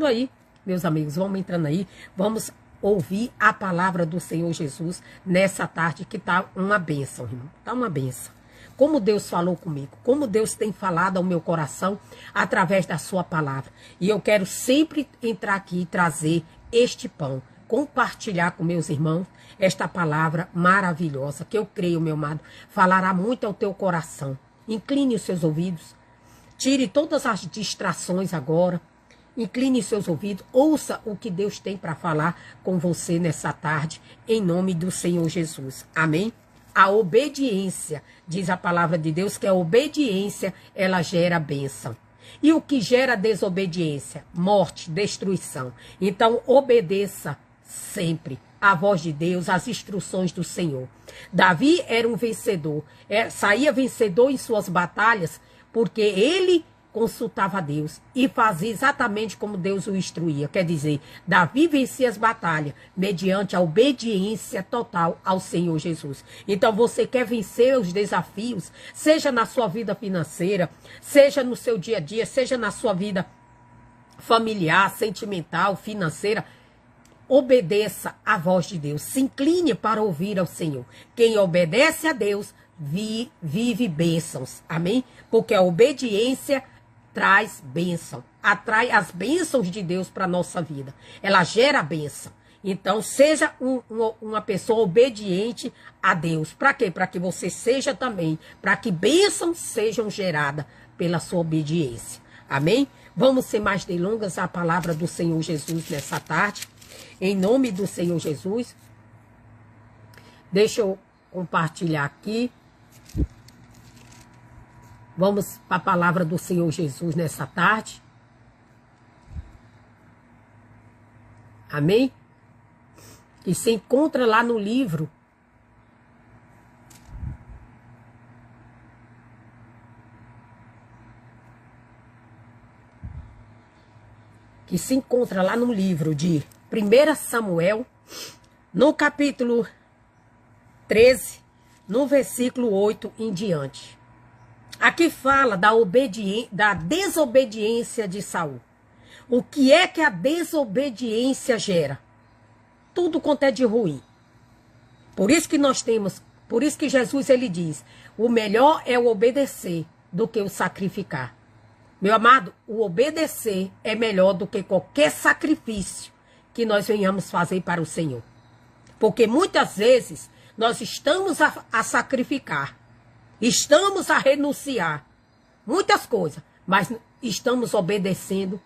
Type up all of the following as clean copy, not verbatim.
entrando aí, meus amigos, vamos entrando aí, vamos ouvir a palavra do Senhor Jesus nessa tarde, que tá uma bênção, irmão, tá uma bênção. Como Deus falou comigo, como Deus tem falado ao meu coração através da sua palavra. E eu quero sempre entrar aqui e trazer este pão, compartilhar com meus irmãos esta palavra maravilhosa, que eu creio, meu amado, falará muito ao teu coração. Incline os seus ouvidos, tire todas as distrações agora, incline os seus ouvidos, ouça o que Deus tem para falar com você nessa tarde, em nome do Senhor Jesus. Amém? A obediência, diz a palavra de Deus, que a obediência, ela gera bênção. E o que gera desobediência? Morte, destruição. Então, obedeça sempre a voz de Deus, as instruções do Senhor. Davi era um vencedor, saía vencedor em suas batalhas, porque ele consultava a Deus e fazia exatamente como Deus o instruía. Quer dizer, Davi vencia as batalhas mediante a obediência total ao Senhor Jesus. Então, você quer vencer os desafios, seja na sua vida financeira, seja no seu dia a dia, seja na sua vida familiar, sentimental, financeira, obedeça à voz de Deus. Se incline para ouvir ao Senhor. Quem obedece a Deus vive bênçãos. Amém? Porque a obediência traz bênção, atrai as bênçãos de Deus para a nossa vida. Ela gera bênção. Então, seja uma pessoa obediente a Deus. Para quê? Para que você seja também, para que bênçãos sejam geradas pela sua obediência. Amém? Vamos, sem mais delongas, a palavra do Senhor Jesus nessa tarde. Em nome do Senhor Jesus. Deixa eu compartilhar aqui. Vamos para a palavra do Senhor Jesus nessa tarde. Amém? Que se encontra lá no livro. Que se encontra lá no livro de 1 Samuel, no capítulo 13, no versículo 8 em diante. Aqui fala da desobediência de Saul. O que é que a desobediência gera? Tudo quanto é de ruim. Por isso que Jesus ele diz, o melhor é o obedecer do que o sacrificar. Meu amado, o obedecer é melhor do que qualquer sacrifício que nós venhamos fazer para o Senhor. Porque muitas vezes nós estamos a sacrificar, estamos a renunciar, muitas coisas, mas estamos obedecendo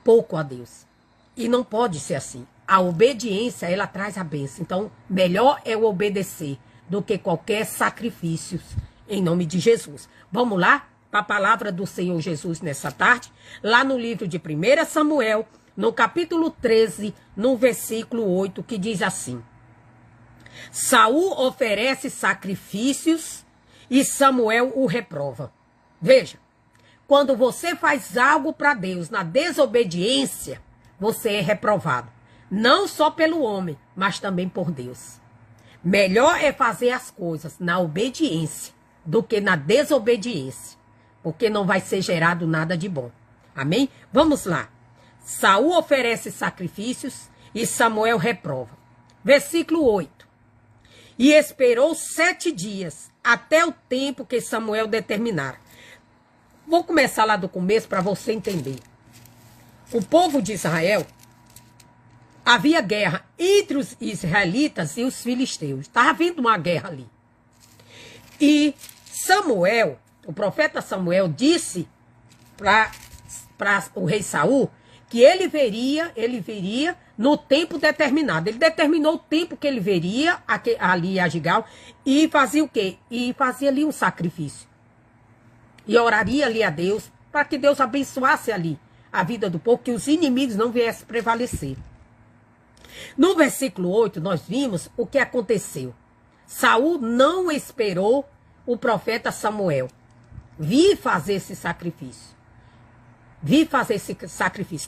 pouco a Deus. E não pode ser assim. A obediência, ela traz a bênção. Então, melhor é o obedecer do que qualquer sacrifício, em nome de Jesus. Vamos lá para a palavra do Senhor Jesus nessa tarde, lá no livro de 1 Samuel, no capítulo 13, no versículo 8, que diz assim: Saul oferece sacrifícios e Samuel o reprova. Veja, quando você faz algo para Deus na desobediência, você é reprovado. Não só pelo homem, mas também por Deus. Melhor é fazer as coisas na obediência do que na desobediência, porque não vai ser gerado nada de bom. Amém? Vamos lá. Saul oferece sacrifícios e Samuel reprova. Versículo 8. E esperou 7 dias, até o tempo que Samuel determinara. Vou começar lá do começo para você entender. O povo de Israel, havia guerra entre os israelitas e os filisteus. Estava havendo uma guerra ali. E Samuel, o profeta Samuel, disse para o rei Saul que ele viria no tempo determinado. Ele determinou o tempo que ele veria ali a Gigal e fazia o quê? E fazia ali um sacrifício. E oraria ali a Deus para que Deus abençoasse ali a vida do povo, que os inimigos não viessem prevalecer. No versículo 8, nós vimos o que aconteceu. Saul não esperou o profeta Samuel vir fazer esse sacrifício.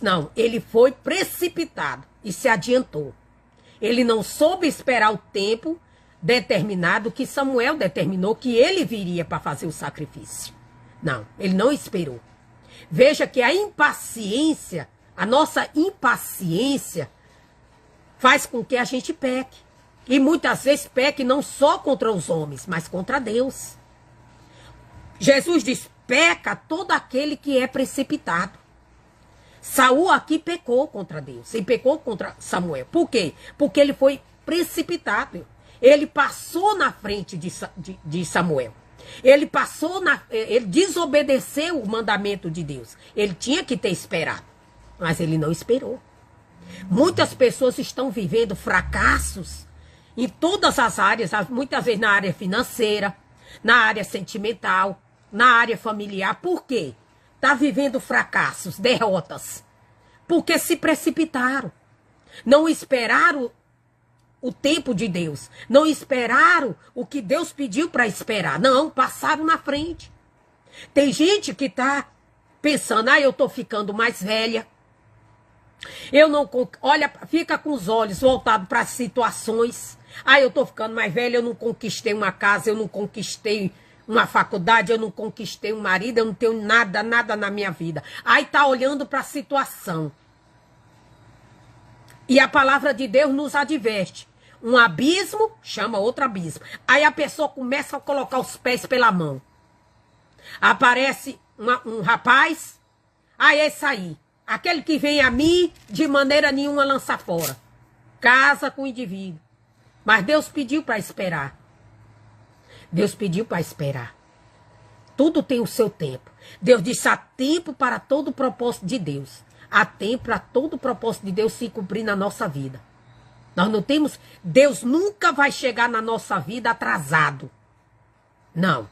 Não, ele foi precipitado e se adiantou. Ele não soube esperar o tempo determinado que Samuel determinou que ele viria para fazer o sacrifício. Não, ele não esperou. Veja que a impaciência A nossa impaciência faz com que a gente peque. E muitas vezes peque não só contra os homens, mas contra Deus. Jesus diz, peca todo aquele que é precipitado. Saul aqui pecou contra Deus e pecou contra Samuel. Por quê? Porque ele foi precipitado. Ele passou na frente de Samuel. Ele desobedeceu o mandamento de Deus. Ele tinha que ter esperado, mas ele não esperou. Muitas pessoas estão vivendo fracassos em todas as áreas, muitas vezes na área financeira, na área sentimental, na área familiar. Por quê? Está vivendo fracassos, derrotas, porque se precipitaram. Não esperaram o tempo de Deus. Não esperaram o que Deus pediu para esperar. Não, passaram na frente. Tem gente que está pensando, eu estou ficando mais velha. Eu não... Olha, fica com os olhos voltados para as situações. Eu estou ficando mais velha, eu não conquistei uma casa, eu não conquistei uma faculdade, eu não conquistei um marido, eu não tenho nada na minha vida. Aí está olhando para a situação. E a palavra de Deus nos adverte. Um abismo chama outro abismo. Aí a pessoa começa a colocar os pés pela mão. Aparece um rapaz. Esse aí. Aquele que vem a mim, de maneira nenhuma lança fora. Casa com o indivíduo. Mas Deus pediu para esperar. Deus pediu para esperar. Tudo tem o seu tempo. Deus disse, há tempo para todo o propósito de Deus. Há tempo para todo o propósito de Deus se cumprir na nossa vida. Nós não temos... Deus nunca vai chegar na nossa vida atrasado. Não.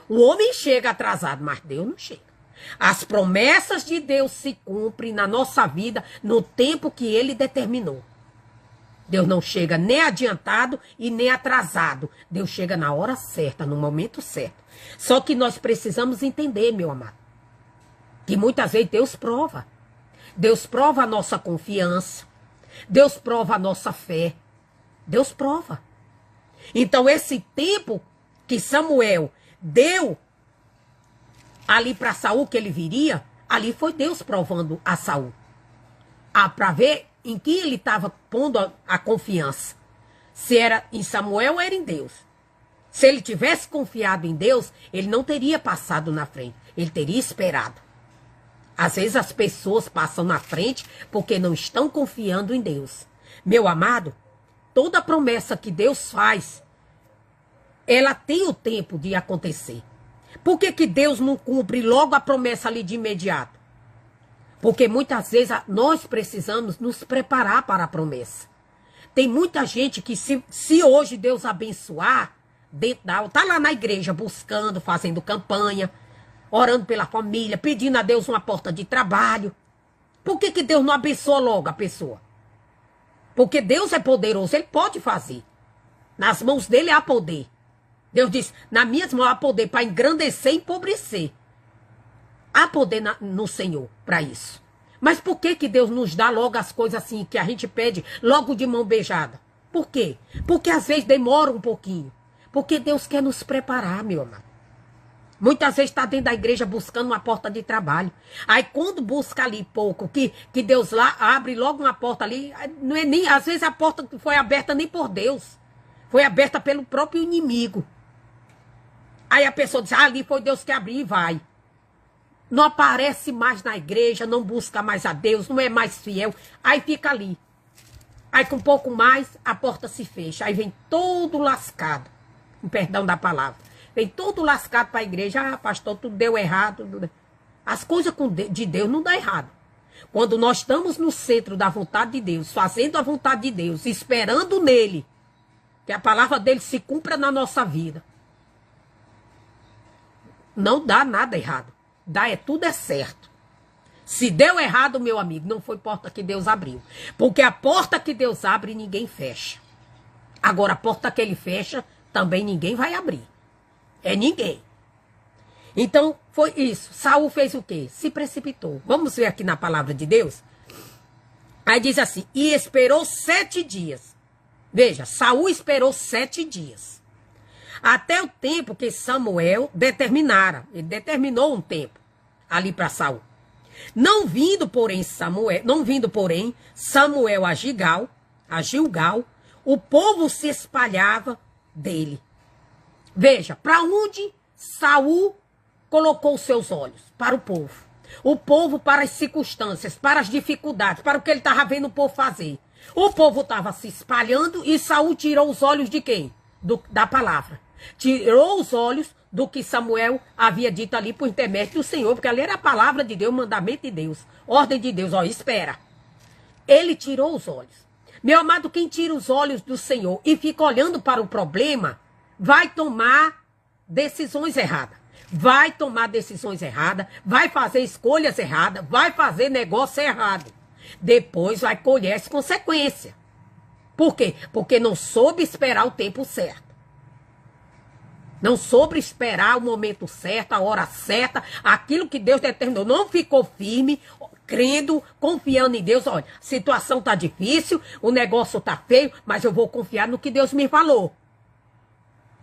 O homem chega atrasado, mas Deus não chega. As promessas de Deus se cumprem na nossa vida no tempo que Ele determinou. Deus não chega nem adiantado e nem atrasado. Deus chega na hora certa, no momento certo. Só que nós precisamos entender, meu amado, que muitas vezes Deus prova. Deus prova a nossa confiança. Deus prova a nossa fé. Deus prova. Então, esse tempo que Samuel deu ali para Saul, que ele viria, ali foi Deus provando a Saul. Para ver em que ele estava pondo a confiança. Se era em Samuel ou era em Deus. Se ele tivesse confiado em Deus, ele não teria passado na frente. Ele teria esperado. Às vezes as pessoas passam na frente porque não estão confiando em Deus. Meu amado, toda promessa que Deus faz, ela tem o tempo de acontecer. Por que Deus não cumpre logo a promessa ali de imediato? Porque muitas vezes nós precisamos nos preparar para a promessa. Tem muita gente que se hoje Deus abençoar, está lá na igreja buscando, fazendo campanha, orando pela família, pedindo a Deus uma porta de trabalho. Por que Deus não abençoa logo a pessoa? Porque Deus é poderoso, Ele pode fazer. Nas mãos dEle há poder. Deus diz, nas minhas mãos há poder para engrandecer e empobrecer. Há poder no Senhor para isso. Mas por que Deus nos dá logo as coisas assim, que a gente pede logo de mão beijada? Por quê? Porque às vezes demora um pouquinho. Porque Deus quer nos preparar, meu amado. Muitas vezes está dentro da igreja buscando uma porta de trabalho. Aí quando busca ali pouco, que Deus lá abre logo uma porta ali, não é nem, às vezes a porta foi aberta nem por Deus. Foi aberta pelo próprio inimigo. Aí a pessoa diz, ali foi Deus que abriu e vai. Não aparece mais na igreja, não busca mais a Deus, não é mais fiel. Aí fica ali. Aí com um pouco mais, a porta se fecha. Aí vem todo lascado. Com perdão da palavra. Vem todo lascado para a igreja. Pastor, tudo deu errado. As coisas de Deus não dão errado. Quando nós estamos no centro da vontade de Deus, fazendo a vontade de Deus, esperando nele, que a palavra dele se cumpra na nossa vida, não dá nada errado. Tudo é certo. Se deu errado, meu amigo, não foi porta que Deus abriu. Porque a porta que Deus abre, ninguém fecha. Agora, a porta que ele fecha, também ninguém vai abrir. É ninguém. Então, foi isso. Saul fez o quê? Se precipitou. Vamos ver aqui na palavra de Deus. Aí diz assim, e esperou 7 dias. Veja, Saul esperou 7 dias. Até o tempo que Samuel determinara. Ele determinou um tempo ali para Saul. Não vindo, porém, Samuel a Gilgal, o povo se espalhava dele. Veja, para onde Saul colocou os seus olhos? Para o povo. O povo para as circunstâncias, para as dificuldades, para o que ele estava vendo o povo fazer. O povo estava se espalhando e Saul tirou os olhos de quem? Da palavra. Tirou os olhos do que Samuel havia dito ali por intermédio do Senhor, porque ali era a palavra de Deus, mandamento de Deus, ordem de Deus, ó, espera. Ele tirou os olhos. Meu amado, quem tira os olhos do Senhor e fica olhando para o problema, vai tomar decisões erradas. Vai tomar decisões erradas, vai fazer escolhas erradas, vai fazer negócio errado. Depois vai colher as consequências. Por quê? Porque não soube esperar o tempo certo. Não soube esperar o momento certo, a hora certa, aquilo que Deus determinou. Não ficou firme, crendo, confiando em Deus. Olha, a situação está difícil, o negócio está feio, mas eu vou confiar no que Deus me falou.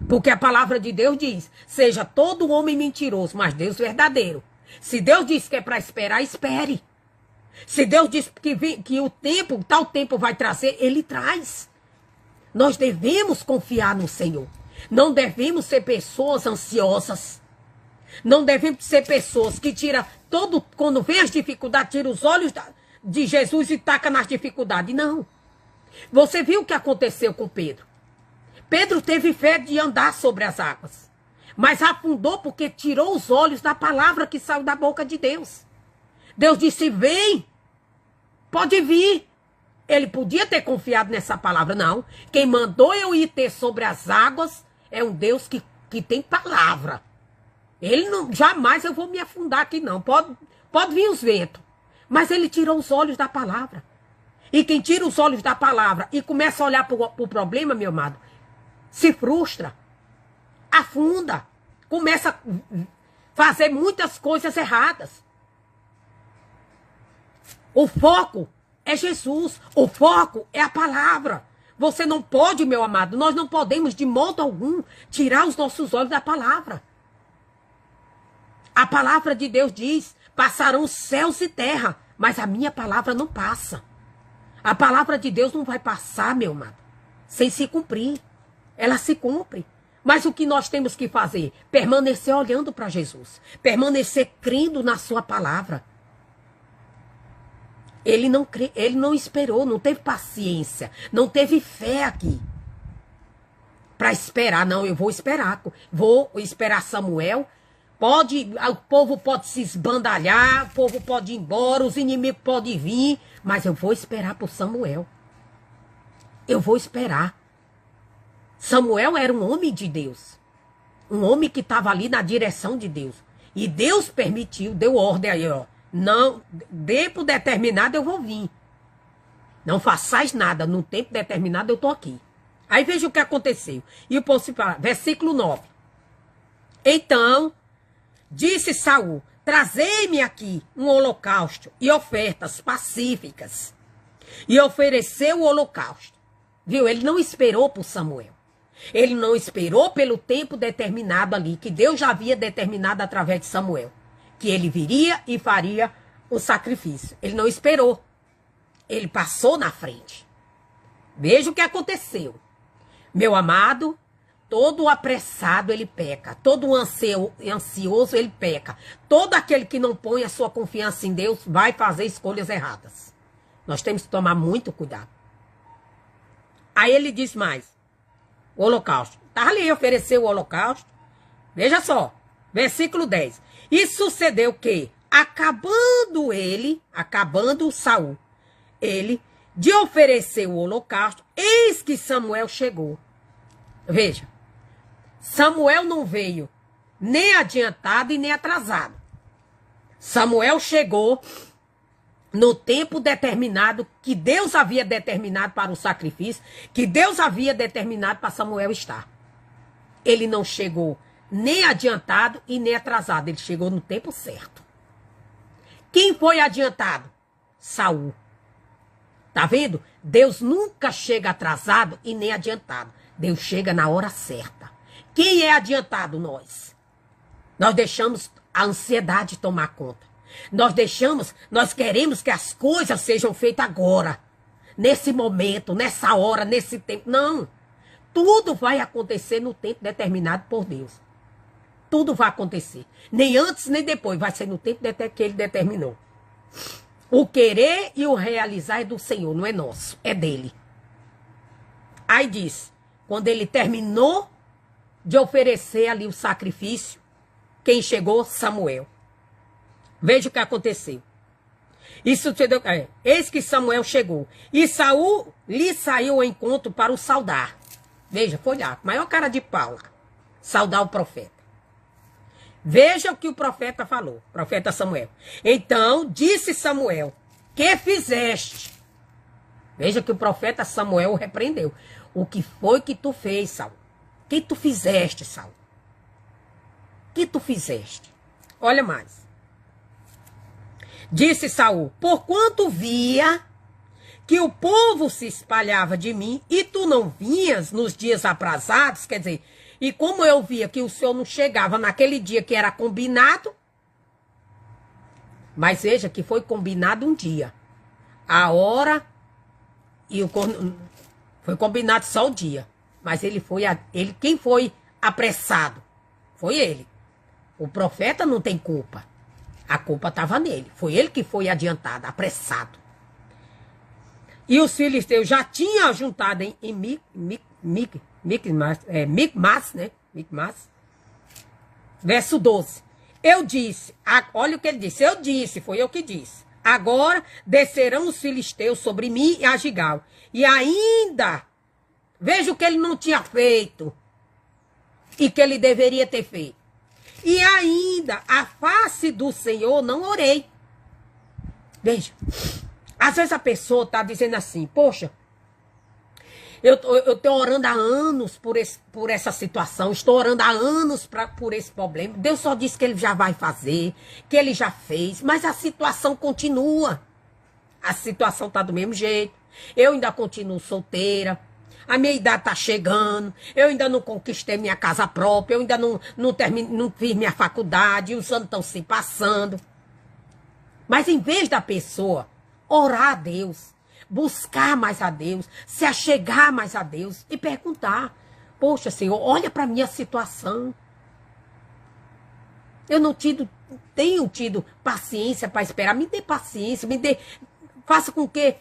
Porque a palavra de Deus diz, seja todo homem mentiroso, mas Deus verdadeiro. Se Deus diz que é para esperar, espere. Se Deus diz que o tempo, tal tempo vai trazer, Ele traz. Nós devemos confiar no Senhor. Não devemos ser pessoas ansiosas. Não devemos ser pessoas que tiram quando vem as dificuldades, tira os olhos de Jesus e taca nas dificuldades. Não. Você viu o que aconteceu com Pedro? Pedro teve fé de andar sobre as águas, mas afundou porque tirou os olhos da palavra que saiu da boca de Deus. Deus disse, vem, pode vir. Ele podia ter confiado nessa palavra, não. Quem mandou eu ir ter sobre as águas é um Deus que tem palavra. Ele não, jamais eu vou me afundar aqui, não. Pode vir os ventos, mas ele tirou os olhos da palavra. E quem tira os olhos da palavra e começa a olhar para o problema, meu amado, se frustra, afunda, começa a fazer muitas coisas erradas. O foco é Jesus, o foco é a palavra. Você não pode, meu amado, nós não podemos de modo algum tirar os nossos olhos da palavra. A palavra de Deus diz, passarão céus e terra, mas a minha palavra não passa. A palavra de Deus não vai passar, meu amado, sem se cumprir. Ela se cumpre. Mas o que nós temos que fazer? Permanecer olhando para Jesus. Permanecer crendo na sua palavra. Ele não esperou, não teve paciência, não teve fé aqui. Para esperar, não, eu vou esperar. Vou esperar Samuel. O povo pode se esbandalhar, o povo pode ir embora, os inimigos podem vir, mas eu vou esperar por Samuel. Eu vou esperar. Samuel era um homem de Deus. Um homem que estava ali na direção de Deus. E Deus permitiu, deu ordem aí, ó. Não, tempo determinado eu vou vir. Não façais nada, no tempo determinado eu estou aqui. Aí veja o que aconteceu. E o povo se fala, versículo 9. Então, disse Saul, trazei-me aqui um holocausto e ofertas pacíficas. E ofereceu o holocausto. Viu? Ele não esperou por Samuel. Ele não esperou pelo tempo determinado ali, que Deus já havia determinado através de Samuel. Que ele viria e faria o sacrifício. Ele não esperou. Ele passou na frente. Veja o que aconteceu. Meu amado, todo apressado ele peca. Todo ansioso ele peca. Todo aquele que não põe a sua confiança em Deus vai fazer escolhas erradas. Nós temos que tomar muito cuidado. Aí ele diz mais. O holocausto. Estava ali, ofereceu o holocausto. Veja só. Versículo 10. E sucedeu que, acabando Saul, ele, de oferecer o holocausto, eis que Samuel chegou. Veja. Samuel não veio nem adiantado e nem atrasado. Samuel chegou no tempo determinado que Deus havia determinado para o sacrifício, que Deus havia determinado para Samuel estar. Ele não chegou nem adiantado e nem atrasado, ele chegou no tempo certo. Quem foi adiantado? Saul. Tá vendo? Deus nunca chega atrasado e nem adiantado. Deus chega na hora certa. Quem é adiantado? Nós. Nós deixamos a ansiedade tomar conta. Nós queremos que as coisas sejam feitas agora. Nesse momento, nessa hora, nesse tempo. Não. Tudo vai acontecer no tempo determinado por Deus. Tudo vai acontecer. Nem antes, nem depois. Vai ser no tempo que Ele determinou. O querer e o realizar é do Senhor, não é nosso. É dele. Aí diz, quando ele terminou de oferecer ali o sacrifício, quem chegou? Samuel. Veja o que aconteceu. Isso sucedeu. Eis que Samuel chegou. E Saul lhe saiu ao encontro para o saudar. Veja, foi lá, maior cara de pau lá. Saudar o profeta. Veja o que o profeta falou, profeta Samuel. Então disse Samuel, que fizeste? Veja que o profeta Samuel o repreendeu. O que foi que tu fez, Saul? O que tu fizeste, Saul? O que tu fizeste? Olha mais. Disse Saul, porquanto via que o povo se espalhava de mim e tu não vinhas nos dias aprazados, quer dizer, e como eu via que o Senhor não chegava naquele dia que era combinado, mas veja que foi combinado um dia, a hora e foi combinado só o dia, mas quem foi apressado foi ele. O profeta não tem culpa, a culpa estava nele, foi ele que foi adiantado, apressado. E os filisteus já tinham juntado em Micmas, né? Micmas. Verso 12. Eu disse, olha o que ele disse, eu disse, foi eu que disse. Agora descerão os filisteus sobre mim e a Gigal. E ainda, veja o que ele não tinha feito e que ele deveria ter feito. E ainda, a face do Senhor não orei. Veja. Às vezes a pessoa está dizendo assim, poxa, eu estou orando há anos por essa situação, estou orando há anos por esse problema. Deus só disse que ele já vai fazer, que ele já fez, mas a situação continua. A situação está do mesmo jeito. Eu ainda continuo solteira, a minha idade está chegando, eu ainda não conquistei minha casa própria, eu ainda não fiz minha faculdade, os anos estão se passando. Mas em vez da pessoa orar a Deus, buscar mais a Deus, se achegar mais a Deus e perguntar, poxa, Senhor, olha para a minha situação. Eu não tenho tido paciência para esperar. Me dê paciência, faça com que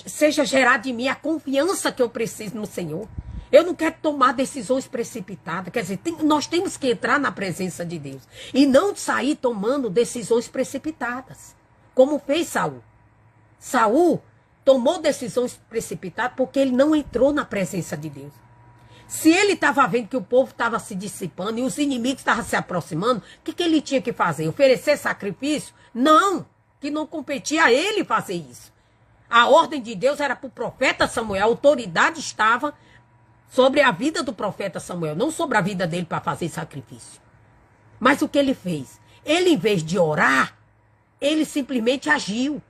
seja gerada em mim a confiança que eu preciso no Senhor. Eu não quero tomar decisões precipitadas. Quer dizer, nós temos que entrar na presença de Deus e não sair tomando decisões precipitadas, como fez Saul. Saul tomou decisões precipitadas porque ele não entrou na presença de Deus. Se ele estava vendo que o povo estava se dissipando e os inimigos estavam se aproximando, o que ele tinha que fazer? Oferecer sacrifício? Não, que não competia a ele fazer isso. A ordem de Deus era para o profeta Samuel, a autoridade estava sobre a vida do profeta Samuel, não sobre a vida dele para fazer sacrifício. Mas o que ele fez? Ele, em vez de orar, ele simplesmente agiu.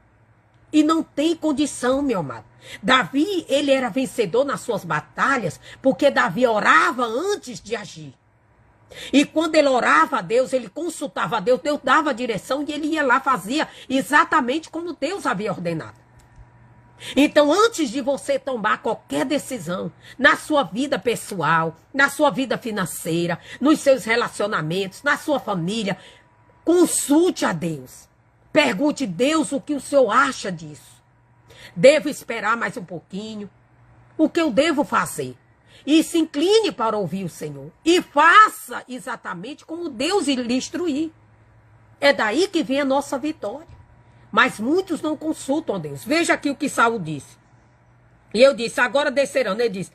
E não tem condição, meu amado. Davi, ele era vencedor nas suas batalhas, porque Davi orava antes de agir. E quando ele orava a Deus, ele consultava a Deus, Deus dava a direção e ele ia lá, fazia exatamente como Deus havia ordenado. Então, antes de você tomar qualquer decisão na sua vida pessoal, na sua vida financeira, nos seus relacionamentos, na sua família, consulte a Deus. Pergunte, Deus, o que o Senhor acha disso? Devo esperar mais um pouquinho? O que eu devo fazer? E se incline para ouvir o Senhor. E faça exatamente como Deus lhe instruir. É daí que vem a nossa vitória. Mas muitos não consultam a Deus. Veja aqui o que Saul disse. E eu disse, agora descerão. Ele disse,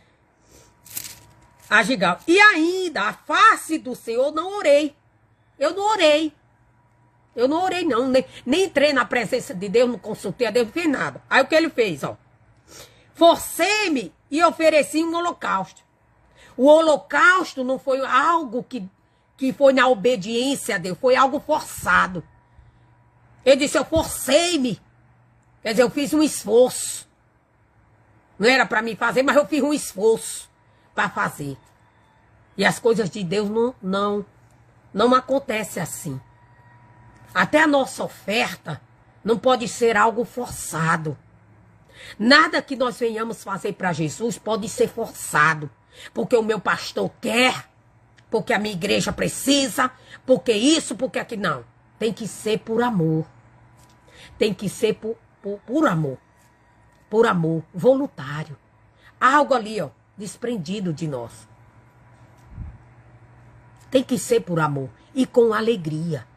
a Gigal. E ainda, a face do Senhor não orei. Eu não orei. Eu não orei, não. Nem entrei na presença de Deus, não consultei a Deus, não fiz nada. Aí o que ele fez, ó? Forcei-me e ofereci um holocausto. O holocausto não foi algo que foi na obediência a Deus, foi algo forçado. Ele disse, eu forcei-me. Quer dizer, eu fiz um esforço. Não era para mim fazer, mas eu fiz um esforço para fazer. E as coisas de Deus não acontecem assim. Até a nossa oferta não pode ser algo forçado. Nada que nós venhamos fazer para Jesus pode ser forçado. Porque o meu pastor quer, porque a minha igreja precisa, porque isso, porque aquilo. Não. Tem que ser por amor. Tem que ser por amor. Por amor, voluntário. Algo ali, ó, desprendido de nós. Tem que ser por amor e com alegria.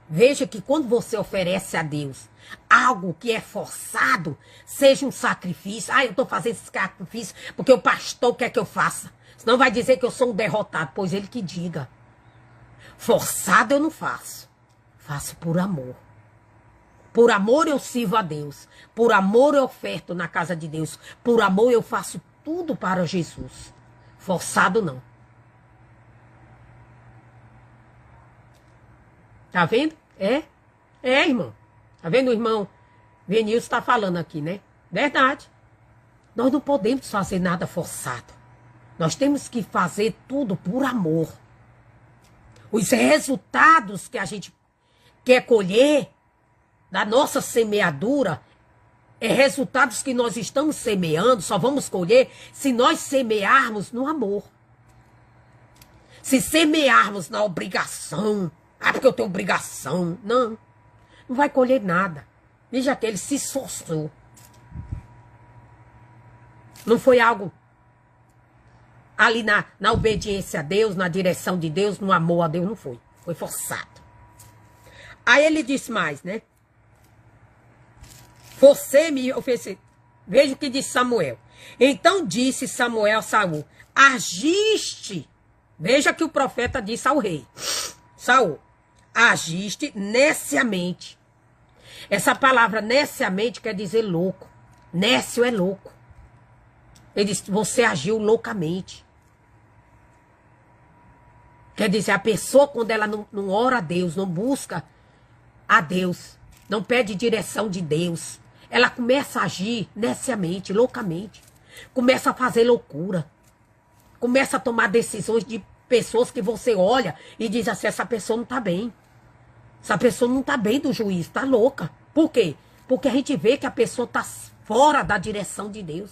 Veja que quando você oferece a Deus algo que é forçado, seja um sacrifício. Ah, eu estou fazendo esse sacrifício porque o pastor quer que eu faça. Senão vai dizer que eu sou um derrotado. Pois ele que diga. Forçado eu não faço. Faço por amor. Por amor eu sirvo a Deus. Por amor eu oferto na casa de Deus. Por amor eu faço tudo para Jesus. Forçado não. Tá vendo? É, irmão. Tá vendo o irmão Venilson está falando aqui, né? Verdade. Nós não podemos fazer nada forçado. Nós temos que fazer tudo por amor. Os resultados que a gente quer colher da nossa semeadura é resultados que nós estamos semeando, só vamos colher se nós semearmos no amor. Se semearmos na obrigação, porque eu tenho obrigação, não vai colher nada. Veja que ele se esforçou. Não foi algo ali na obediência a Deus, na direção de Deus, no amor a Deus, não foi. Foi forçado. Aí ele disse mais, né? Você me ofereceu. Veja o que disse Samuel. Então disse Samuel a Saul: agiste. Veja que o profeta disse ao rei Saul: agiste neciamente. Essa palavra neciamente quer dizer louco. Nécio é louco. Ele disse: você agiu loucamente. Quer dizer, a pessoa quando ela não ora a Deus, não busca a Deus, não pede direção de Deus, ela começa a agir neciamente, loucamente. Começa a fazer loucura. Começa a tomar decisões de pessoas que você olha e diz assim: essa pessoa não está bem. Essa pessoa não está bem do juízo, está louca. Por quê? Porque a gente vê que a pessoa está fora da direção de Deus.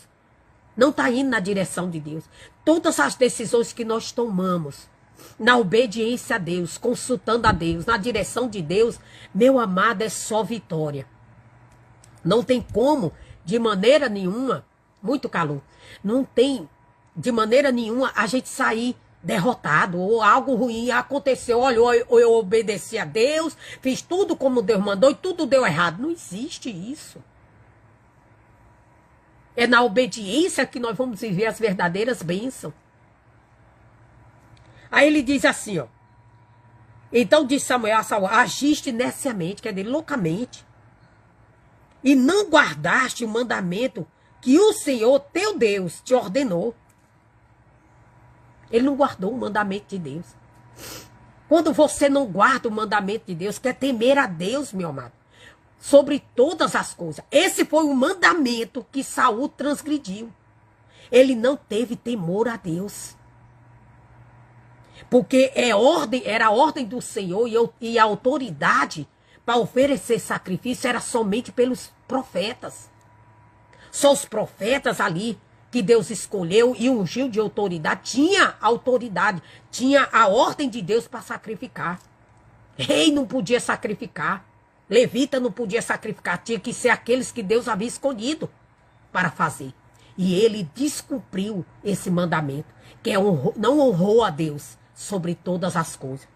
Não está indo na direção de Deus. Todas as decisões que nós tomamos na obediência a Deus, consultando a Deus, na direção de Deus, meu amado, é só vitória. Não tem como, de maneira nenhuma, muito calor, não tem de maneira nenhuma a gente sair derrotado ou algo ruim aconteceu. Olha, eu obedeci a Deus, fiz tudo como Deus mandou e tudo deu errado. Não existe isso. É na obediência que nós vamos viver as verdadeiras bênçãos. Aí ele diz assim, ó. Então disse Samuel a Saul: agiste neciamente, quer dizer, loucamente, e não guardaste o mandamento que o Senhor teu Deus te ordenou. Ele não guardou o mandamento de Deus. Quando você não guarda o mandamento de Deus, quer temer a Deus, meu amado, sobre todas as coisas. Esse foi o mandamento que Saul transgrediu. Ele não teve temor a Deus. Porque era a ordem do Senhor e a autoridade para oferecer sacrifício era somente pelos profetas. Só os profetas ali que Deus escolheu e ungiu de autoridade, tinha autoridade, tinha a ordem de Deus para sacrificar. Rei não podia sacrificar, levita não podia sacrificar, tinha que ser aqueles que Deus havia escolhido para fazer. E ele descumpriu esse mandamento, que não honrou a Deus sobre todas as coisas.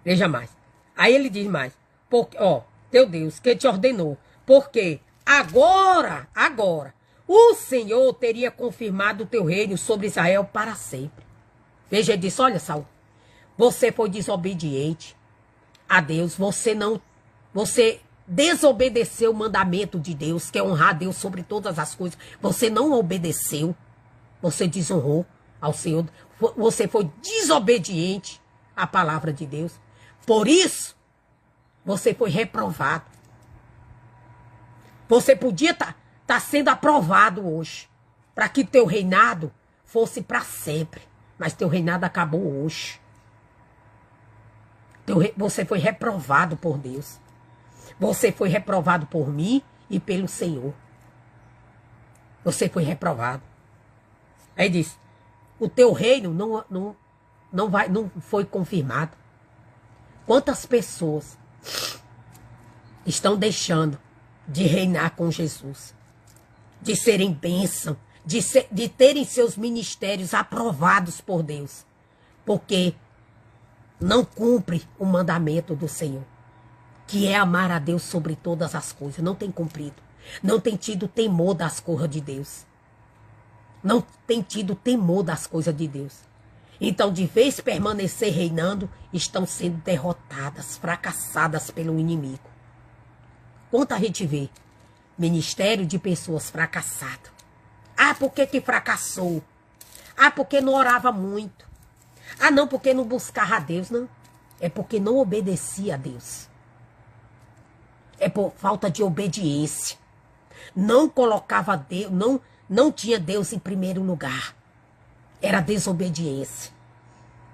Veja mais. Aí ele diz mais: porque, teu Deus, que te ordenou, porque agora, o Senhor teria confirmado o teu reino sobre Israel para sempre. Veja, ele disse: olha, Saul, você foi desobediente a Deus, você desobedeceu o mandamento de Deus, que é honrar a Deus sobre todas as coisas. Você não obedeceu, você desonrou ao Senhor, você foi desobediente à palavra de Deus. Por isso, você foi reprovado. Você podia estar sendo aprovado hoje, para que teu reinado fosse para sempre. Mas teu reinado acabou hoje. Você foi reprovado por Deus. Você foi reprovado por mim e pelo Senhor. Você foi reprovado. Aí diz, o teu reino não foi confirmado. Quantas pessoas estão deixando de reinar com Jesus, de serem bênção, de terem seus ministérios aprovados por Deus, porque não cumpre o mandamento do Senhor, que é amar a Deus sobre todas as coisas. Não tem cumprido. Não tem tido temor das coisas de Deus. Não tem tido temor das coisas de Deus. Então, de vez permanecer reinando, estão sendo derrotadas, fracassadas pelo inimigo. Quanto a gente vê ministério de pessoas fracassadas. Ah, por que fracassou? Ah, porque não orava muito. Ah, não, porque não buscava a Deus. Não. É porque não obedecia a Deus. É por falta de obediência. Não colocava Deus, não tinha Deus em primeiro lugar. Era desobediência.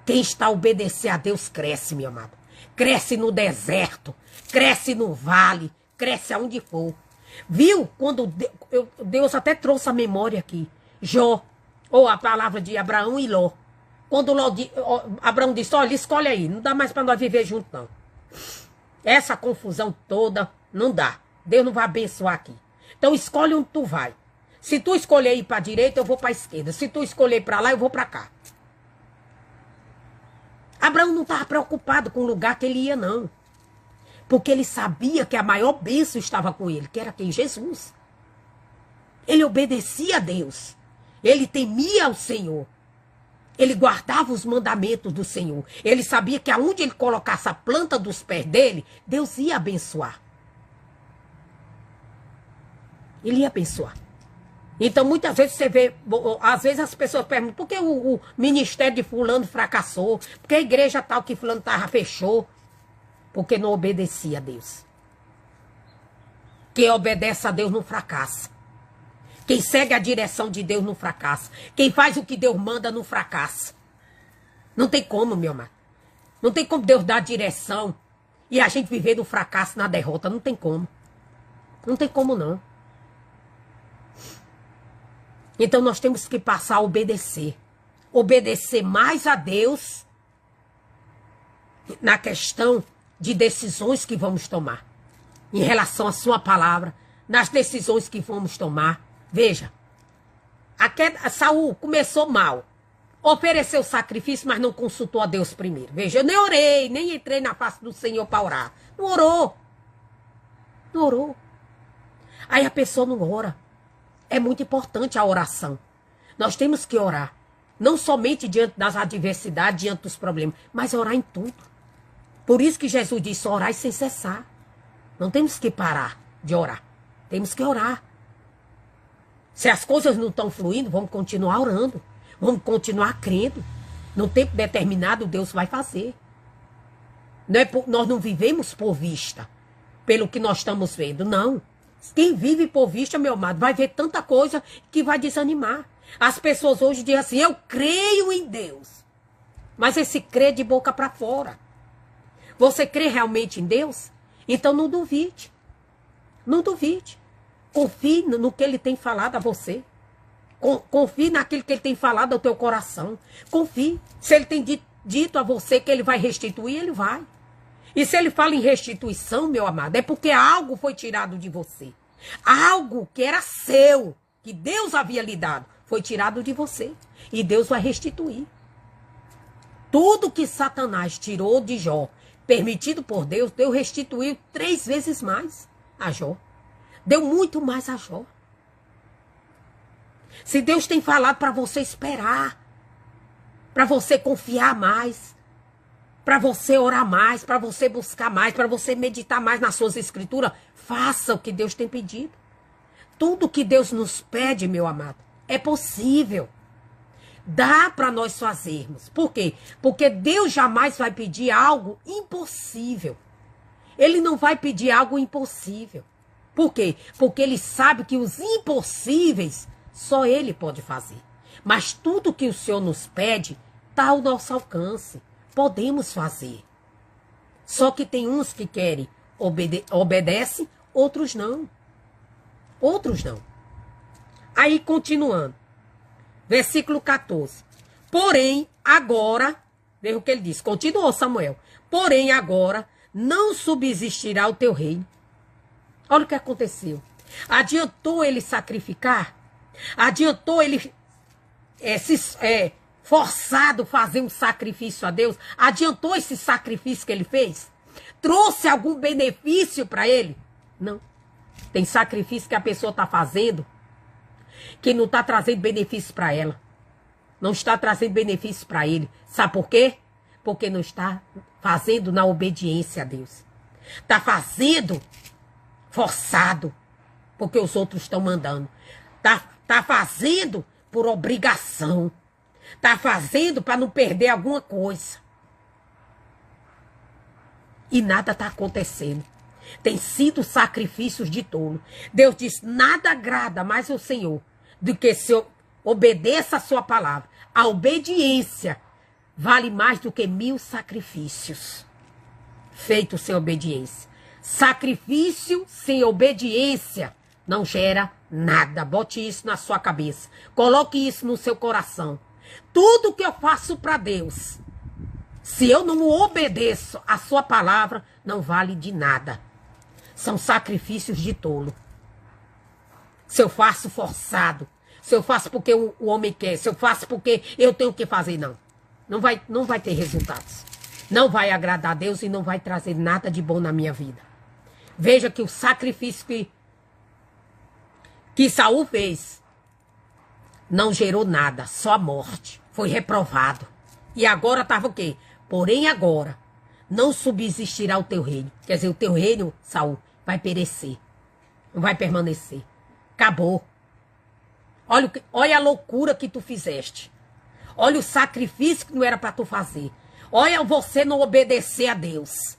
Quem está a obedecer a Deus cresce, meu amado. Cresce no deserto, cresce no vale, cresce aonde for. Viu? Quando Deus até trouxe a memória aqui. Jó, ou a palavra de Abraão e Ló. Quando Abraão disse, olha, escolhe aí, não dá mais para nós viver juntos, não. Essa confusão toda, não dá. Deus não vai abençoar aqui. Então escolhe onde tu vai. Se tu escolher ir para a direita, eu vou para a esquerda. Se tu escolher para lá, eu vou para cá. Abraão não estava preocupado com o lugar que ele ia, não. Porque ele sabia que a maior bênção estava com ele, que era quem? Jesus. Ele obedecia a Deus. Ele temia ao Senhor. Ele guardava os mandamentos do Senhor. Ele sabia que aonde ele colocasse a planta dos pés dele, Deus ia abençoar. Ele ia abençoar. Então, muitas vezes você vê, às vezes as pessoas perguntam, por que o ministério de fulano fracassou? Por que a igreja tal que fulano fechou? Porque não obedecia a Deus. Quem obedece a Deus não fracassa. Quem segue a direção de Deus não fracassa. Quem faz o que Deus manda não fracassa. Não tem como, meu amado. Não tem como Deus dar direção e a gente viver no fracasso, na derrota. Não tem como. Não tem como, não. Então nós temos que passar a obedecer. Obedecer mais a Deus na questão de decisões que vamos tomar. Em relação à sua palavra, nas decisões que vamos tomar. Veja, Saul começou mal. Ofereceu sacrifício, mas não consultou a Deus primeiro. Veja, eu nem orei, nem entrei na face do Senhor para orar. Não orou. Não orou. Aí a pessoa não ora. É muito importante a oração. Nós temos que orar. Não somente diante das adversidades, diante dos problemas, mas orar em tudo. Por isso que Jesus disse, orar sem cessar. Não temos que parar de orar. Temos que orar. Se as coisas não estão fluindo, vamos continuar orando. Vamos continuar crendo. No tempo determinado, Deus vai fazer. Nós não vivemos por vista, pelo que nós estamos vendo, não. Quem vive por vista, meu amado, vai ver tanta coisa que vai desanimar. As pessoas hoje dizem assim, eu creio em Deus. Mas esse crer de boca para fora. Você crê realmente em Deus? Então não duvide. Não duvide. Confie no que Ele tem falado a você. Confie naquilo que Ele tem falado ao teu coração. Confie. Se Ele tem dito a você que Ele vai restituir, Ele vai. E se Ele fala em restituição, meu amado, é porque algo foi tirado de você. Algo que era seu, que Deus havia lhe dado, foi tirado de você. E Deus vai restituir. Tudo que Satanás tirou de Jó, permitido por Deus, Deus restituiu 3 vezes mais a Jó. Deu muito mais a Jó. Se Deus tem falado para você esperar, para você confiar mais, para você orar mais, para você buscar mais, para você meditar mais nas suas escrituras, faça o que Deus tem pedido. Tudo que Deus nos pede, meu amado, é possível. Dá para nós fazermos. Por quê? Porque Deus jamais vai pedir algo impossível. Ele não vai pedir algo impossível. Por quê? Porque Ele sabe que os impossíveis só Ele pode fazer. Mas tudo que o Senhor nos pede está ao nosso alcance. Podemos fazer. Só que tem uns que querem obedecem, outros não. Outros não. Aí, continuando. Versículo 14. Porém, agora, veja o que ele diz. Continuou Samuel. Porém, agora, não subsistirá o teu reino. Olha o que aconteceu. Adiantou ele sacrificar? Adiantou ele forçado fazer um sacrifício a Deus? Adiantou esse sacrifício que ele fez? Trouxe algum benefício para ele? Não. Tem sacrifício que a pessoa está fazendo que não está trazendo benefício para ela. Não está trazendo benefício para ele. Sabe por quê? Porque não está fazendo na obediência a Deus. Está fazendo forçado, porque os outros estão mandando. Tá fazendo por obrigação. Tá fazendo para não perder alguma coisa. E nada está acontecendo. Tem sido sacrifícios de tolo. Deus diz, nada agrada mais ao Senhor do que se eu obedeça a sua palavra. A obediência vale mais do que 1000 sacrifícios feitos sem obediência. Sacrifício sem obediência não gera nada. Bote isso na sua cabeça. Coloque isso no seu coração. Tudo que eu faço para Deus, se eu não obedeço a sua palavra, não vale de nada. São sacrifícios de tolo. Se eu faço forçado, se eu faço porque o homem quer, se eu faço porque eu tenho que fazer, não. Não vai ter resultados. Não vai agradar a Deus e não vai trazer nada de bom na minha vida. Veja que o sacrifício que Saul fez não gerou nada, só a morte. Foi reprovado. E agora estava o quê? Porém agora não subsistirá o teu reino. Quer dizer, o teu reino, Saul, vai perecer. Não vai permanecer. Acabou. Olha a loucura que tu fizeste. Olha o sacrifício que não era para tu fazer. Olha você não obedecer a Deus.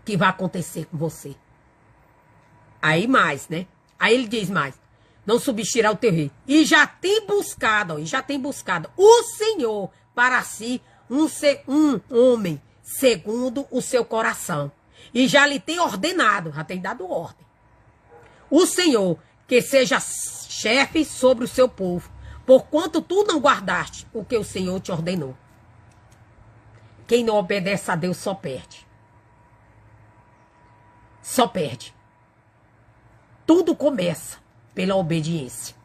O que vai acontecer com você? Aí mais, né? Aí ele diz mais. Não subsistirá o teu reino. E já tem buscado o Senhor para si um homem segundo o seu coração. E já lhe tem ordenado, já tem dado ordem. O Senhor que seja chefe sobre o seu povo, porquanto tu não guardaste o que o Senhor te ordenou. Quem não obedece a Deus só perde. Só perde. Tudo começa pela obediência.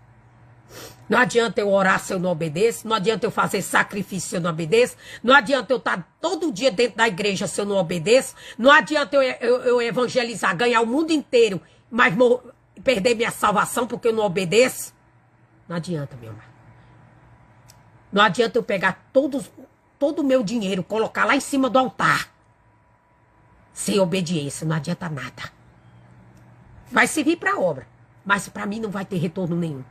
Não adianta eu orar se eu não obedeço. Não adianta eu fazer sacrifício se eu não obedeço. Não adianta eu estar todo dia dentro da igreja se eu não obedeço. Não adianta eu evangelizar, ganhar o mundo inteiro, mas perder minha salvação porque eu não obedeço. Não adianta, meu irmão. Não adianta eu pegar todo o meu dinheiro, colocar lá em cima do altar. Sem obediência, não adianta nada. Vai servir para a obra, mas para mim não vai ter retorno nenhum.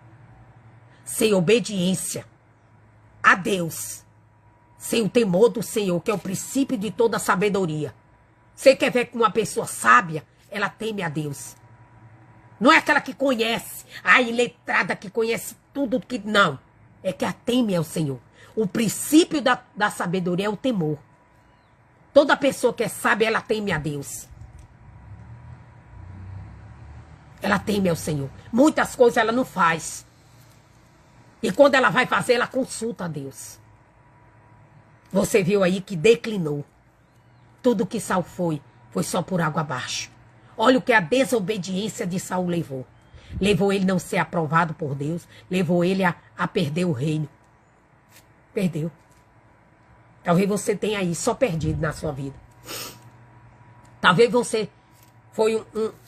Sem obediência a Deus, sem o temor do Senhor, que é o princípio de toda a sabedoria. Você quer ver que uma pessoa sábia, ela teme a Deus. Não é aquela que conhece, a iletrada que conhece tudo que... Não, é que a teme ao Senhor. O princípio da sabedoria é o temor. Toda pessoa que é sábia, ela teme a Deus. Ela teme ao Senhor. Muitas coisas ela não faz. E quando ela vai fazer, ela consulta a Deus. Você viu aí que declinou. Tudo que Saul foi só por água abaixo. Olha o que a desobediência de Saul levou. Levou ele a não ser aprovado por Deus. Levou ele a perder o reino. Perdeu. Talvez você tenha aí só perdido na sua vida. Talvez você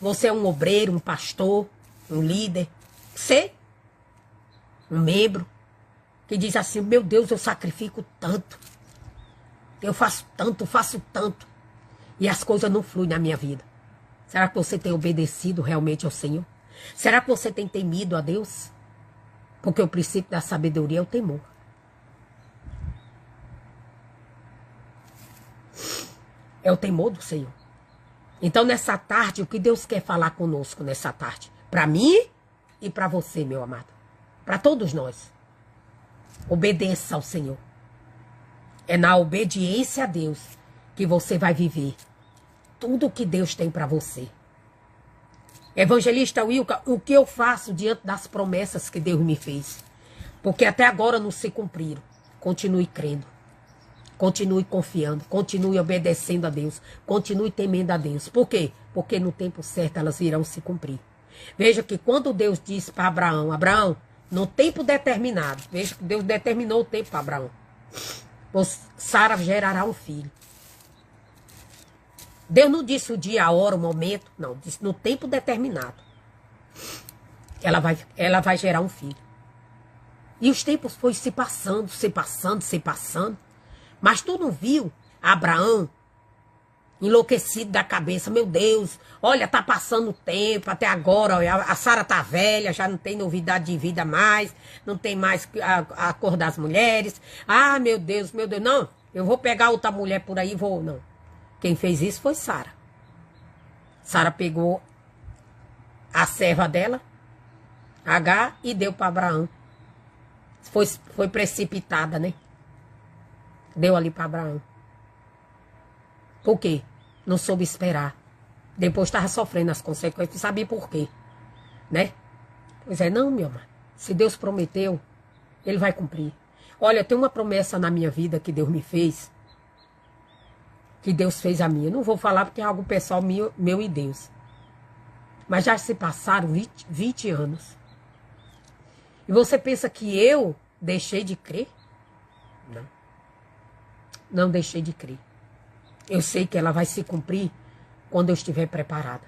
você é um obreiro, um pastor, um líder. Você, um membro, que diz assim, meu Deus, eu sacrifico tanto. Eu faço tanto. E as coisas não fluem na minha vida. Será que você tem obedecido realmente ao Senhor? Será que você tem temido a Deus? Porque o princípio da sabedoria é o temor. É o temor do Senhor. Então, nessa tarde, o que Deus quer falar conosco nessa tarde? Para mim e para você, meu amado. Para todos nós. Obedeça ao Senhor. É na obediência a Deus que você vai viver tudo que Deus tem para você. Evangelista Wilka, o que eu faço diante das promessas que Deus me fez? Porque até agora não se cumpriram. Continue crendo. Continue confiando. Continue obedecendo a Deus. Continue temendo a Deus. Por quê? Porque no tempo certo elas irão se cumprir. Veja que quando Deus disse para Abraão, Abraão, no tempo determinado, veja que Deus determinou o tempo para Abraão. Sara gerará um filho. Deus não disse o dia, a hora, o momento. Não, disse no tempo determinado. Ela vai gerar um filho. E os tempos foram se passando, se passando, se passando. Mas tu não viu Abraão enlouquecido da cabeça? Meu Deus, olha, tá passando o tempo, até agora, olha, a Sara tá velha, já não tem novidade de vida mais, não tem mais a cor das mulheres. Ah, meu Deus, não, eu vou pegar outra mulher por aí, vou, não. Quem fez isso foi Sara. Sara pegou a serva dela, Agar, e deu para Abraão. Foi precipitada, né? Deu ali para Abraão. Por quê? Não soube esperar. Depois estava sofrendo as consequências, não sabia por quê. Né? Pois é, não, meu amor. Se Deus prometeu, Ele vai cumprir. Olha, tem uma promessa na minha vida que Deus me fez. Que Deus fez a mim. Eu não vou falar porque é algo pessoal meu e Deus. Mas já se passaram 20 anos. E você pensa que eu deixei de crer? Não. Não deixei de crer. Eu sei que ela vai se cumprir quando eu estiver preparada.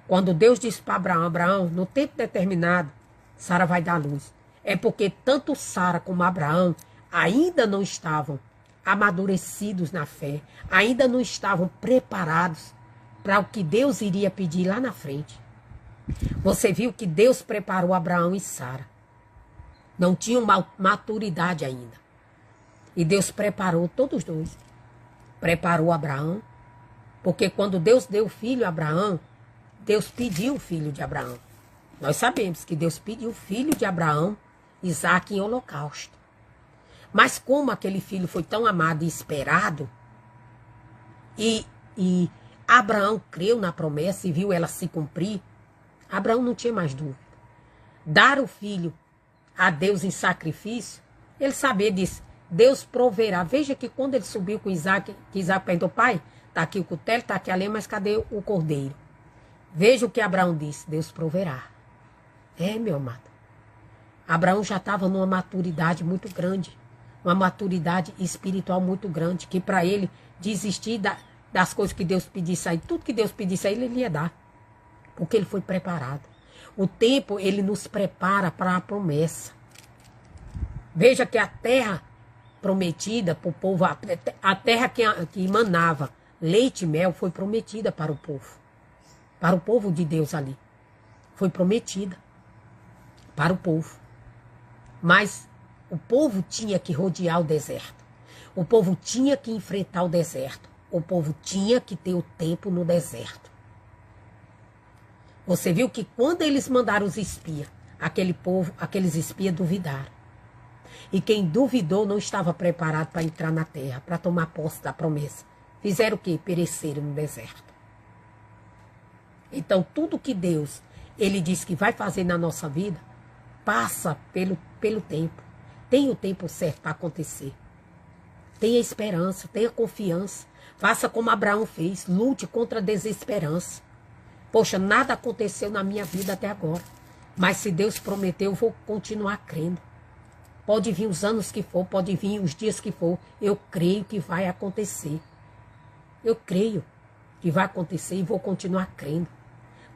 Quando Deus disse para Abraão, Abraão, no tempo determinado, Sara vai dar luz. É porque tanto Sara como Abraão ainda não estavam amadurecidos na fé, ainda não estavam preparados para o que Deus iria pedir lá na frente. Você viu que Deus preparou Abraão e Sara. Não tinham maturidade ainda. E Deus preparou todos os dois. Preparou Abraão, porque quando Deus deu o filho a Abraão, Deus pediu o filho de Abraão. Nós sabemos que Deus pediu o filho de Abraão, Isaque, em holocausto. Mas como aquele filho foi tão amado e esperado, e Abraão creu na promessa e viu ela se cumprir, Abraão não tinha mais dúvida. Dar o filho a Deus em sacrifício, ele sabia disso. Deus proverá. Veja que quando ele subiu com Isaque, que Isaque perguntou, pai, está aqui o cutelo, está aqui a lenha, mas cadê o cordeiro? Veja o que Abraão disse, Deus proverá. É, meu amado. Abraão já estava numa maturidade muito grande. Uma maturidade espiritual muito grande, que para ele desistir das coisas que Deus pedisse a ele, tudo que Deus pedisse a ele, ele ia dar. Porque ele foi preparado. O tempo, ele nos prepara para a promessa. Veja que a terra prometida para o povo, a terra que manava leite e mel, foi prometida para o povo. Para o povo de Deus ali. Foi prometida para o povo. Mas o povo tinha que rodear o deserto. O povo tinha que enfrentar o deserto. O povo tinha que ter o tempo no deserto. Você viu que quando eles mandaram os espias, aqueles espias duvidaram. E quem duvidou não estava preparado para entrar na terra, para tomar posse da promessa. Fizeram o quê? Pereceram no deserto. Então, tudo que Deus, Ele diz que vai fazer na nossa vida, passa pelo tempo. Tem o tempo certo para acontecer. Tenha esperança, tenha confiança. Faça como Abraão fez, lute contra a desesperança. Poxa, nada aconteceu na minha vida até agora. Mas se Deus prometeu, eu vou continuar crendo. Pode vir os anos que for, pode vir os dias que for. Eu creio que vai acontecer. Eu creio que vai acontecer e vou continuar crendo.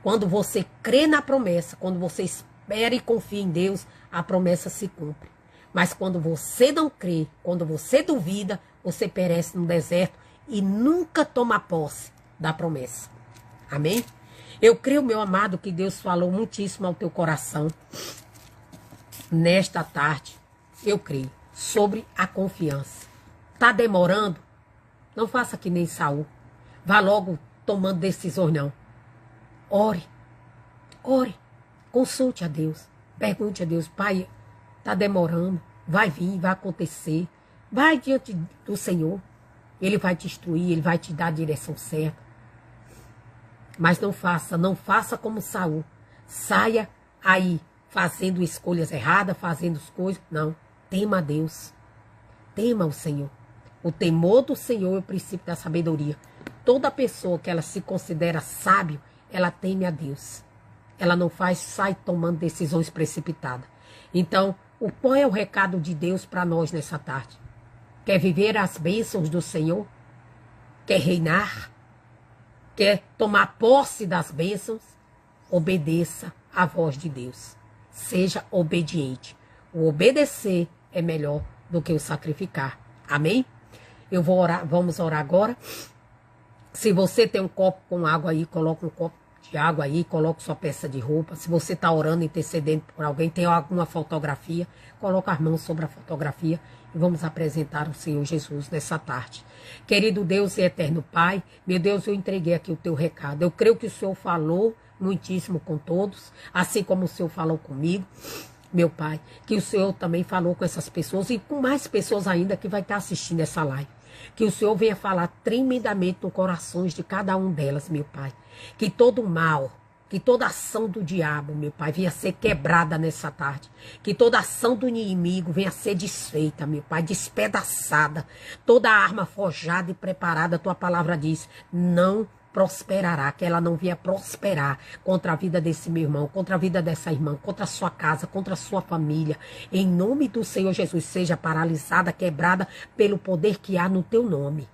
Quando você crê na promessa, quando você espera e confia em Deus, a promessa se cumpre. Mas quando você não crê, quando você duvida, você perece no deserto e nunca toma posse da promessa. Amém? Eu creio, meu amado, que Deus falou muitíssimo ao teu coração nesta tarde. Eu creio sobre a confiança. Está demorando? Não faça que nem Saul. Vá logo tomando decisões, não. Ore. Ore. Consulte a Deus. Pergunte a Deus, Pai, está demorando. Vai vir, vai acontecer. Vai diante do Senhor. Ele vai te instruir, ele vai te dar a direção certa. Mas não faça como Saul. Saia aí fazendo escolhas erradas, fazendo as coisas. Não, tema a Deus. Tema o Senhor. O temor do Senhor é o princípio da sabedoria. Toda pessoa que ela se considera sábio, ela teme a Deus. Ela não sai tomando decisões precipitadas. Então, qual é o recado de Deus para nós nessa tarde? Quer viver as bênçãos do Senhor? Quer reinar? Quer tomar posse das bênçãos? Obedeça à voz de Deus. Seja obediente. O obedecer é melhor do que o sacrificar. Amém? Eu vou orar, vamos orar agora. Se você tem um copo com água aí, coloca um copo de água aí, coloca sua peça de roupa. Se você está orando, intercedendo por alguém, tem alguma fotografia, coloca as mãos sobre a fotografia e vamos apresentar o Senhor Jesus nessa tarde. Querido Deus e eterno Pai, meu Deus, eu entreguei aqui o teu recado. Eu creio que o Senhor falou muitíssimo com todos, assim como o Senhor falou comigo. Meu Pai, que o Senhor também falou com essas pessoas e com mais pessoas ainda que vai estar assistindo essa live. Que o Senhor venha falar tremendamente nos corações de cada um delas, meu Pai. Que todo mal, que toda ação do diabo, meu Pai, venha ser quebrada nessa tarde. Que toda ação do inimigo venha ser desfeita, meu Pai, despedaçada. Toda arma forjada e preparada, tua palavra diz, não prosperará, que ela não venha prosperar contra a vida desse meu irmão, contra a vida dessa irmã, contra a sua casa, contra a sua família. Em nome do Senhor Jesus, seja paralisada, quebrada pelo poder que há no teu nome.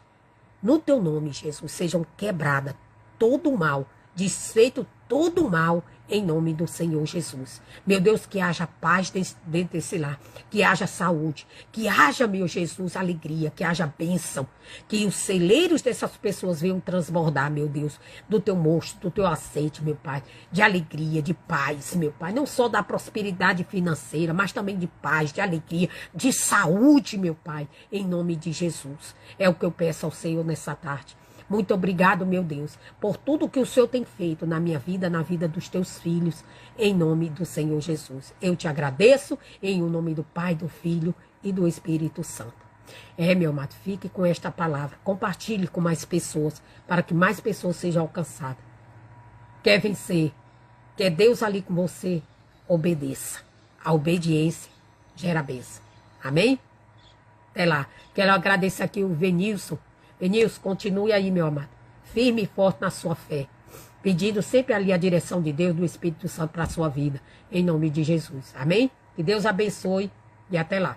No teu nome, Jesus, sejam quebrada todo o mal, desfeito todo o mal, em nome do Senhor Jesus. Meu Deus, que haja paz dentro desse lar, que haja saúde, que haja, meu Jesus, alegria, que haja bênção, que os celeiros dessas pessoas venham transbordar, meu Deus, do teu mosto, do teu azeite, meu Pai, de alegria, de paz, meu Pai, não só da prosperidade financeira, mas também de paz, de alegria, de saúde, meu Pai, em nome de Jesus. É o que eu peço ao Senhor nessa tarde. Muito obrigado, meu Deus, por tudo que o Senhor tem feito na minha vida, na vida dos teus filhos, em nome do Senhor Jesus. Eu te agradeço em nome do Pai, do Filho e do Espírito Santo. Meu amado, fique com esta palavra, compartilhe com mais pessoas, para que mais pessoas sejam alcançadas. Quer vencer, quer Deus ali com você, obedeça. A obediência gera bênção. Amém? Até lá. Quero agradecer aqui o Venilson. Venilson, continue aí, meu amado, firme e forte na sua fé, pedindo sempre ali a direção de Deus, do Espírito Santo para a sua vida, em nome de Jesus. Amém? Que Deus abençoe e até lá.